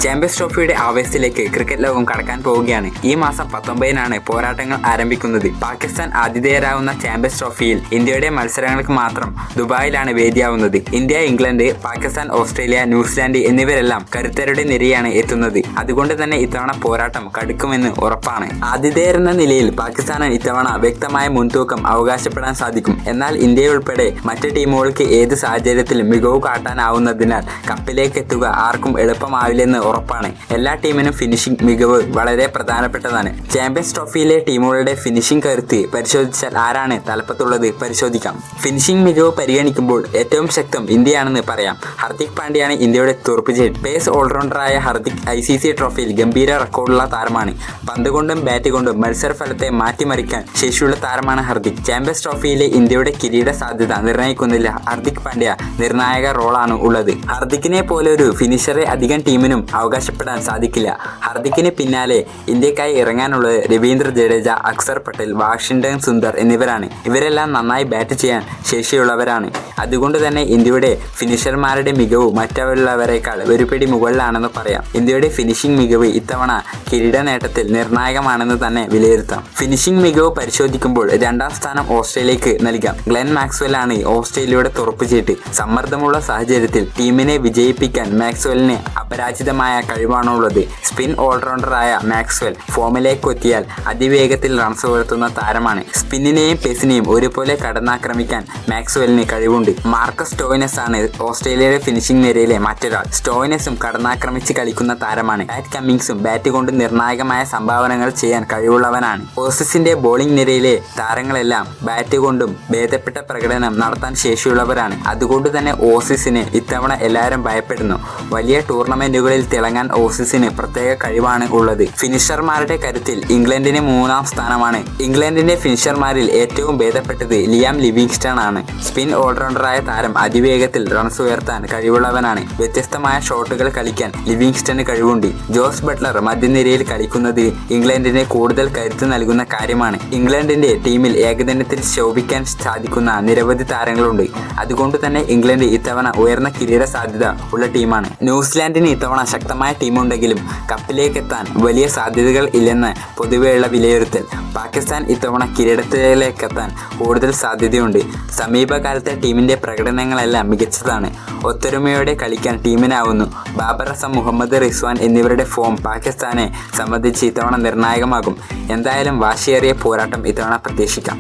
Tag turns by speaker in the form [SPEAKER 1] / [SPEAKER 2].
[SPEAKER 1] Champions ട്രോഫിയുടെ ആവേശത്തിലേക്ക് cricket ലോകം കടക്കാൻ പോവുകയാണ്. ഈ മാസം 19-നാണ് പോരാട്ടങ്ങൾ ആരംഭിക്കുന്നത്. പാകിസ്ഥാൻ ആതിഥേയരാകുന്ന ചാമ്പ്യൻസ് ട്രോഫിയിൽ ഇന്ത്യയുടെ മത്സരങ്ങൾക്ക് മാത്രം ദുബായിലാണ് വേദിയാവുന്നത്. India, England, Pakistan, Australia, New Zealand എന്നിവരെല്ലാം കരുത്തരുടെ നിരയാണ് എത്തുന്നത്. അതുകൊണ്ട് തന്നെ ഇത്തവണ പോരാട്ടം കടുക്കുമെന്ന് ഉറപ്പാണ്. ആതിഥേയരെന്ന നിലയിൽ പാകിസ്ഥാന് ഇത്തവണ വ്യക്തമായ മുൻതൂക്കം അവകാശപ്പെടാൻ സാധിക്കും. എന്നാൽ ഇന്ത്യയുൾപ്പെടെ മറ്റ് ടീമുകൾക്ക് ഏത് സാഹചര്യത്തിലും മികവ് കാട്ടാനാവുന്നതിനാൽ കപ്പിലേക്ക് എത്തുക ആർക്കും എളുപ്പമാവില്ലെന്ന് ഉറപ്പാണ്. എല്ലാ ടീമിനും ഫിനിഷിംഗ് മികവ് വളരെ പ്രധാനപ്പെട്ടതാണ്. ചാമ്പ്യൻസ് ട്രോഫിയിലെ ടീമുകളുടെ ഫിനിഷിംഗ് കരുത്ത് പരിശോധിച്ചാൽ ആരാണ് തലപ്പത്തുള്ളത് പരിശോധിക്കാം. ഫിനിഷിംഗ് മികവ് പരിഗണിക്കുമ്പോൾ ഏറ്റവും ശക്തം ഇന്ത്യയാണെന്ന് പറയാം. ഹർദിക് പാണ്ഡ്യയാണ് ഇന്ത്യയുടെ തുറുപ്പുചീട്ട്. പേസ് ഓൾറൗണ്ടറായ ഹർദിക് ICC ട്രോഫിയിൽ ഗംഭീര റെക്കോർഡുള്ള താരമാണ്. പന്ത് കൊണ്ടും ബാറ്റ് കൊണ്ടും മത്സരഫലത്തെ മാറ്റിമറിക്കാൻ ശേഷിയുള്ള താരമാണ് ഹർദിക്. ചാമ്പ്യൻസ് ട്രോഫിയിലെ ഇന്ത്യയുടെ കിരീട സാധ്യത നിർണ്ണയിക്കുന്നതിൽ ഹർദിക് പാണ്ഡ്യ നിർണായക റോളാണ് ഉള്ളത്. ഹർദിക്കിനെ പോലെ ഒരു ഫിനിഷറെ അധികം ടീമിനും അവകാശപ്പെടാൻ സാധിക്കില്ല. ഹർദിക്കിന് പിന്നാലെ ഇന്ത്യക്കായി ഇറങ്ങാനുള്ളത് രവീന്ദ്ര ജഡേജ, അക്സർ പട്ടേൽ, വാഷിംഗ്ടൺ സുന്ദർ എന്നിവരാണ്. ഇവരെല്ലാം നന്നായി ബാറ്റ് ചെയ്യാൻ ശേഷിയുള്ളവരാണ്. അതുകൊണ്ട് തന്നെ ഇന്ത്യയുടെ ഫിനിഷർമാരുടെ മികവ് മറ്റുള്ളവരെക്കാൾ ഒരു പിടി മുകളിലാണെന്ന് പറയാം. ഇന്ത്യയുടെ ഫിനിഷിംഗ് മികവ് ഇത്തവണ കിരീട നേട്ടത്തിൽ നിർണായകമാണെന്ന് തന്നെ വിലയിരുത്താം. ഫിനിഷിംഗ് മികവ് പരിശോധിക്കുമ്പോൾ രണ്ടാം സ്ഥാനം ഓസ്ട്രേലിയക്ക് നൽകാം. ഗ്ലെൻ മാക്സ്വെൽ ആണ് ഓസ്ട്രേലിയയുടെ തുറുപ്പുചീട്ട്. സമ്മർദ്ദമുള്ള സാഹചര്യത്തിൽ ടീമിനെ വിജയിപ്പിക്കാൻ മാക്സ്വെലിന് അപരാജിതമായ കഴിവാണുള്ളത്. സ്പിൻ ഓൾറൗണ്ടറായ മാക്സ്വെൽ ഫോമിലേക്ക് എത്തിയാൽ അതിവേഗത്തിൽ റൺസ് ഉയർത്തുന്ന താരമാണ്. സ്പിന്നിനെയും പേസിനെയും ഒരുപോലെ കടന്നാക്രമിക്കാൻ മാക്സ്വെലിന് കഴിവുണ്ട്. മാർക്കസ് സ്റ്റോയിനസ് ആണ് ഓസ്ട്രേലിയയുടെ ഫിനിഷിംഗ് നിരയിലെ മറ്റൊരാൾ. സ്റ്റോയിനസും കടന്നാക്രമിച്ച് കളിക്കുന്ന താരമാണ്. പാറ്റ് കമ്മിൻസും ബാറ്റ് കൊണ്ട് നിർണായകമായ സംഭാവനകൾ ചെയ്യാൻ കഴിവുള്ളവനാണ്. ഓസീസിന്റെ ബോളിംഗ് നിരയിലെ താരങ്ങളെല്ലാം ബാറ്റ് കൊണ്ടും ഭേദപ്പെട്ട പ്രകടനം നടത്താൻ ശേഷിയുള്ളവരാണ്. അതുകൊണ്ട് തന്നെ ഓസീസിന് ഇത്തവണ എല്ലാവരും ഭയപ്പെടുന്നു. വലിയ ടൂർണമെന്റുകളിൽ തിളങ്ങാൻ ഓസീസിന് പ്രത്യേക കഴിവാണ് ഉള്ളത്. ഫിനിഷർമാരുടെ കരുത്തിൽ ഇംഗ്ലണ്ടിന് 3-ാം സ്ഥാനമാണ്. ഇംഗ്ലണ്ടിന്റെ ഫിനിഷർമാരിൽ ഏറ്റവും ഭേദപ്പെട്ടത് ലിയാം ലിവിങ്സ്റ്റൺ ആണ്. സ്പിൻ ഓൾറൗണ്ടറായ താരം അതിവേഗത്തിൽ റൺസ് ഉയർത്താൻ കഴിവുള്ളവനാണ്. വ്യത്യസ്തമായ ഷോട്ടുകൾ കളിക്കാൻ ലിവിങ്സ്റ്റന് കഴിവുണ്ട്. ജോസ് ബട്ട്ലർ മധ്യനിരയിൽ കളിക്കുന്നത് ഇംഗ്ലണ്ടിന് കൂടുതൽ കരുത്ത് നൽകുന്ന കാര്യമാണ്. ഇംഗ്ലണ്ടിന്റെ ടീമിൽ ഏകദിനത്തിൽ ശോഭിക്കാൻ സാധിക്കുന്ന നിരവധി താരങ്ങളുണ്ട്. അതുകൊണ്ട് തന്നെ ഇംഗ്ലണ്ട് ഇത്തവണ ഉയർന്ന കിരീട സാധ്യത ഉള്ള ടീമാണ്. ന്യൂസിലാൻഡിന് ഇത്തവണ ശക്തമായ ടീമുണ്ടെങ്കിലും കപ്പിലേക്കെത്താൻ വലിയ സാധ്യതകൾ ഇല്ലെന്ന് പൊതുവെയുള്ള വിലയിരുത്തൽ. പാകിസ്ഥാൻ ഇത്തവണ കിരീടത്തിലേക്കെത്താൻ കൂടുതൽ സാധ്യതയുണ്ട്. സമീപകാലത്തെ ടീമിന്റെ പ്രകടനങ്ങളെല്ലാം മികച്ചതാണ്. ഒത്തൊരുമയോടെ കളിക്കാൻ ടീമിനാവുന്നു. ബാബർ അസം, മുഹമ്മദ് റിസ്വാൻ എന്നിവരുടെ ഫോം പാകിസ്ഥാനെ സംബന്ധിച്ച് ഇത്തവണ നിർണായകമാകും. എന്തായാലും വാശിയേറിയ പോരാട്ടം ഇത്തവണ പ്രതീക്ഷിക്കാം.